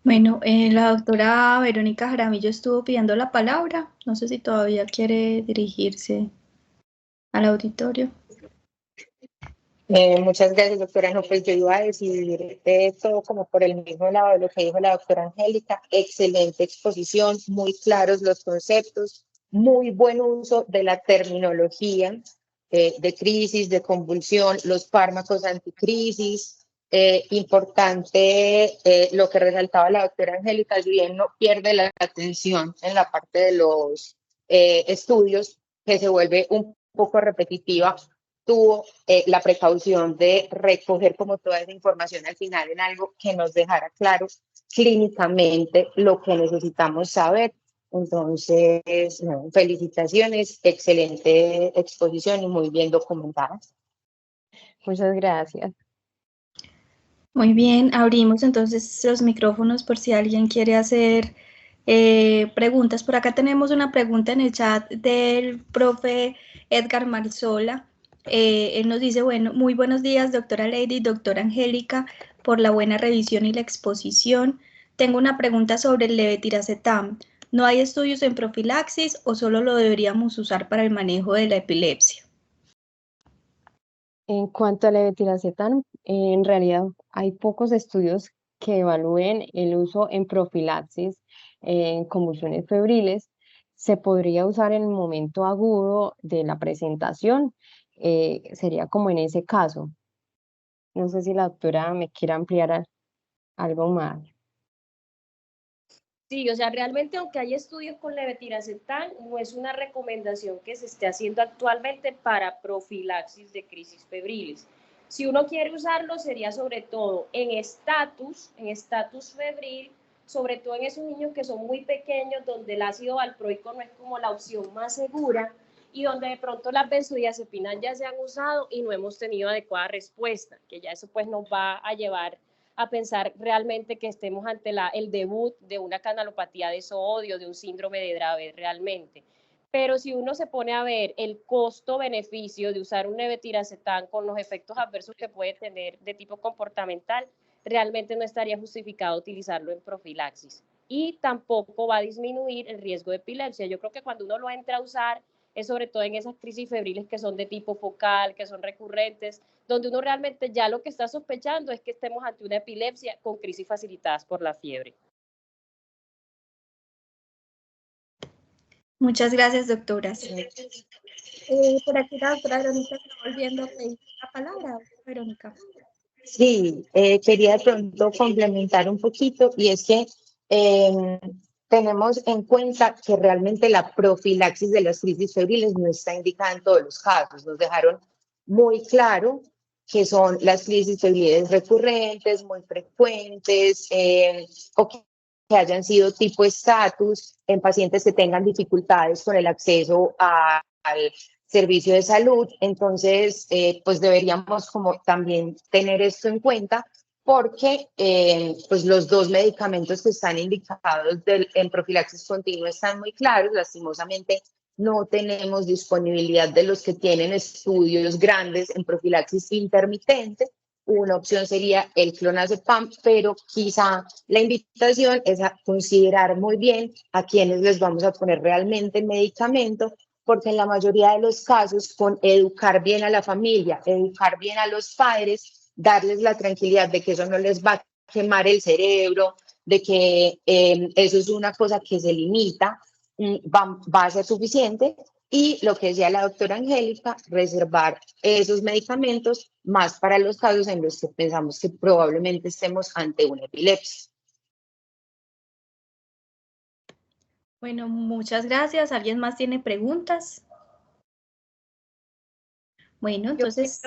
[SPEAKER 2] Bueno, la doctora Verónica Jaramillo estuvo pidiendo la palabra. No sé si todavía quiere dirigirse al auditorio.
[SPEAKER 4] Muchas gracias, doctora. No, pues yo iba a decir todo como por el mismo lado de lo que dijo la doctora Angélica. Excelente exposición, muy claros los conceptos, muy buen uso de la terminología de crisis, de convulsión, los fármacos anticrisis. Importante lo que resaltaba la doctora Angélica, si bien no pierde la atención en la parte de los estudios, que se vuelve un poco repetitiva, tuvo la precaución de recoger como toda esa información al final en algo que nos dejara claro clínicamente lo que necesitamos saber. Entonces, no, felicitaciones, excelente exposición y muy bien documentada.
[SPEAKER 1] Muchas gracias.
[SPEAKER 2] Muy bien, abrimos entonces los micrófonos por si alguien quiere hacer preguntas. Por acá tenemos una pregunta en el chat del profe Edgar Marzola. Él nos dice, bueno, muy buenos días, doctora Lady, doctora Angélica, por la buena revisión y la exposición. Tengo una pregunta sobre el levetiracetam. ¿No hay estudios en profilaxis o solo lo deberíamos usar para el manejo de la epilepsia?
[SPEAKER 1] En cuanto a la levetiracetam, en realidad hay pocos estudios que evalúen el uso en profilaxis en convulsiones febriles. Se podría usar en el momento agudo de la presentación, sería como en ese caso. No sé si la doctora me quiere ampliar algo más.
[SPEAKER 3] Sí, o sea, realmente aunque hay estudios con levetiracetam, no es una recomendación que se esté haciendo actualmente para profilaxis de crisis febriles. Si uno quiere usarlo, sería sobre todo en estatus febril, sobre todo en esos niños que son muy pequeños, donde el ácido valproico no es como la opción más segura, y donde de pronto las benzodiazepinas ya se han usado y no hemos tenido adecuada respuesta, que ya eso pues nos va a llevar a pensar realmente que estemos ante el debut de una canalopatía de sodio, de un síndrome de Dravet realmente. Pero si uno se pone a ver el costo-beneficio de usar un levetiracetam con los efectos adversos que puede tener de tipo comportamental, realmente no estaría justificado utilizarlo en profilaxis. Y tampoco va a disminuir el riesgo de epilepsia. Yo creo que cuando uno lo entra a usar, es sobre todo en esas crisis febriles que son de tipo focal, que son recurrentes, donde uno realmente ya lo que está sospechando es que estemos ante una epilepsia con crisis facilitadas por la fiebre.
[SPEAKER 2] Muchas gracias, doctoras. Por aquí la doctora Verónica está volviendo a pedir la palabra. Verónica.
[SPEAKER 4] Sí, quería de pronto complementar un poquito y es que tenemos en cuenta que realmente la profilaxis de las crisis febriles no está indicada en todos los casos. Nos dejaron muy claro que son las crisis febriles recurrentes, muy frecuentes, o que hayan sido tipo estatus en pacientes que tengan dificultades con el acceso al servicio de salud. Entonces, pues deberíamos como también tener esto en cuenta porque pues los dos medicamentos que están indicados en profilaxis continua están muy claros. Lastimosamente, no tenemos disponibilidad de los que tienen estudios grandes en profilaxis intermitente. Una opción sería el clonazepam, pero quizá la invitación es a considerar muy bien a quienes les vamos a poner realmente el medicamento, porque en la mayoría de los casos, con educar bien a la familia, educar bien a los padres, darles la tranquilidad de que eso no les va a quemar el cerebro, de que eso es una cosa que se limita, va a ser suficiente. Y lo que decía la doctora Angélica, reservar esos medicamentos más para los casos en los que pensamos que probablemente estemos ante una epilepsia.
[SPEAKER 2] Bueno, muchas gracias. ¿Alguien más tiene preguntas? Bueno, entonces,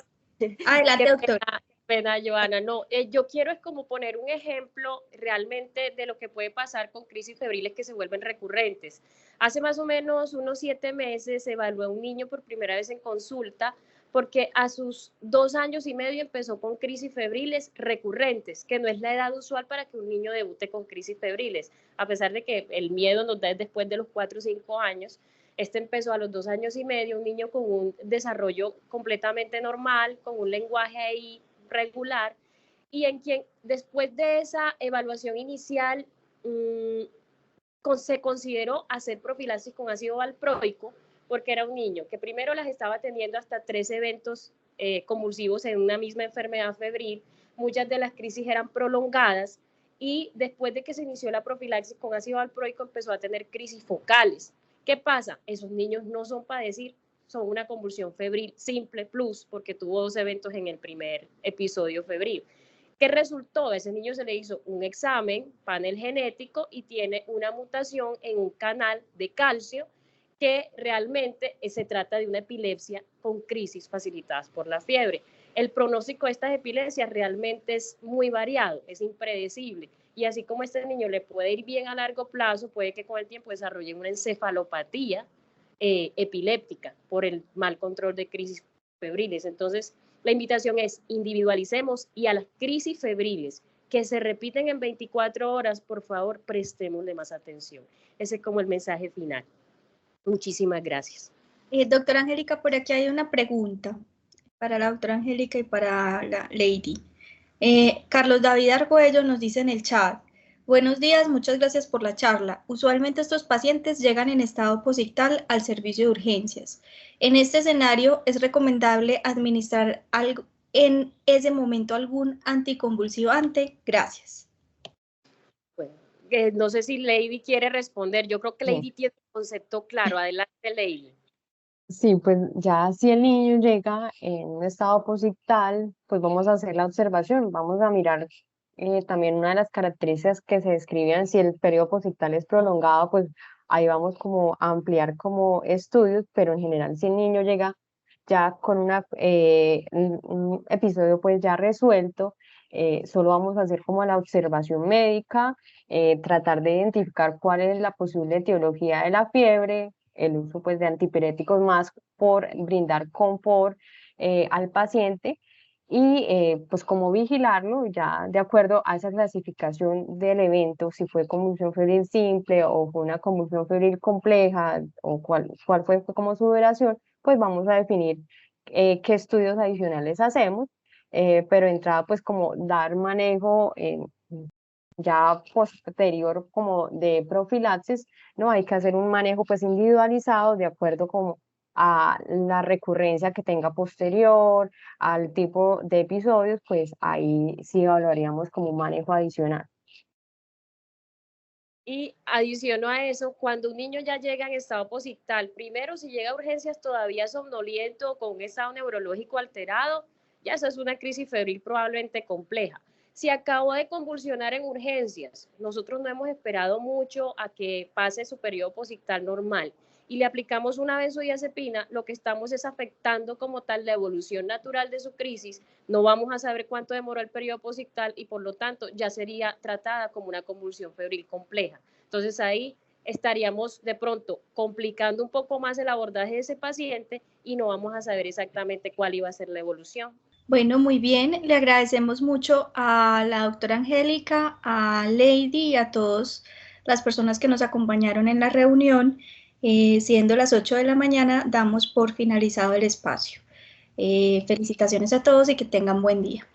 [SPEAKER 2] adelante, doctora.
[SPEAKER 3] Pena, Joana, no, yo quiero es como poner un ejemplo realmente de lo que puede pasar con crisis febriles que se vuelven recurrentes. Hace más o menos unos 7 meses se evaluó a un niño por primera vez en consulta porque a sus 2 años y medio empezó con crisis febriles recurrentes, que no es la edad usual para que un niño debute con crisis febriles, a pesar de que el miedo nos da después de los 4 o 5 años. Este empezó a los 2 años y medio, un niño con un desarrollo completamente normal, con un lenguaje ahí regular, y en quien después de esa evaluación inicial se consideró hacer profilaxis con ácido valproico, porque era un niño que primero las estaba teniendo hasta 3 eventos convulsivos en una misma enfermedad febril, muchas de las crisis eran prolongadas, y después de que se inició la profilaxis con ácido valproico empezó a tener crisis focales. ¿Qué pasa? Esos niños no son para decir, son una convulsión febril simple plus, porque tuvo 2 eventos en el primer episodio febril. ¿Qué resultó? A ese niño se le hizo un examen, panel genético, y tiene una mutación en un canal de calcio que realmente se trata de una epilepsia con crisis facilitadas por la fiebre. El pronóstico de estas epilepsias realmente es muy variado, es impredecible. Y así como este niño le puede ir bien a largo plazo, puede que con el tiempo desarrolle una encefalopatía epiléptica por el mal control de crisis febriles. Entonces, la invitación es individualicemos, y a las crisis febriles que se repiten en 24 horas, por favor, prestémosle más atención. Ese es como el mensaje final. Muchísimas gracias.
[SPEAKER 2] Doctora Angélica, por aquí hay una pregunta para la doctora Angélica y para la Lady. Carlos David Argüello nos dice en el chat: buenos días, muchas gracias por la charla. Usualmente estos pacientes llegan en estado posictal al servicio de urgencias. En este escenario, ¿es recomendable administrar algo en ese momento algún anticonvulsivante? Gracias.
[SPEAKER 3] Bueno, no sé si Lady quiere responder. Yo creo que Lady tiene un concepto claro. Adelante, Lady.
[SPEAKER 1] Sí, pues ya si el niño llega en un estado posictal, pues vamos a hacer la observación, vamos a mirar también una de las características que se describían, si el periodo posictal es prolongado, pues ahí vamos como a ampliar como estudios, pero en general si el niño llega ya con un episodio pues ya resuelto, solo vamos a hacer como la observación médica, tratar de identificar cuál es la posible etiología de la fiebre, el uso pues, de antipiréticos más por brindar confort al paciente y pues cómo vigilarlo ya de acuerdo a esa clasificación del evento, si fue convulsión febril simple o fue una convulsión febril compleja o cuál fue como su duración, pues vamos a definir qué estudios adicionales hacemos, pero entrada pues como dar manejo ya posterior como de profilaxis, ¿no? Hay que hacer un manejo pues individualizado de acuerdo como a la recurrencia que tenga posterior, al tipo de episodios, pues ahí sí evaluaríamos como un manejo adicional.
[SPEAKER 3] Y adiciono a eso, cuando un niño ya llega en estado posictal, primero si llega a urgencias todavía somnoliento o con un estado neurológico alterado, ya eso es una crisis febril probablemente compleja. Si acabó de convulsionar en urgencias, nosotros no hemos esperado mucho a que pase su periodo posictal normal y le aplicamos una benzodiazepina, lo que estamos es afectando como tal la evolución natural de su crisis. No vamos a saber cuánto demoró el periodo posictal y por lo tanto ya sería tratada como una convulsión febril compleja. Entonces ahí estaríamos de pronto complicando un poco más el abordaje de ese paciente y no vamos a saber exactamente cuál iba a ser la evolución.
[SPEAKER 2] Bueno, muy bien. Le agradecemos mucho a la doctora Angélica, a Lady y a todas las personas que nos acompañaron en la reunión. Siendo las 8 de la mañana, damos por finalizado el espacio. Felicitaciones a todos y que tengan buen día.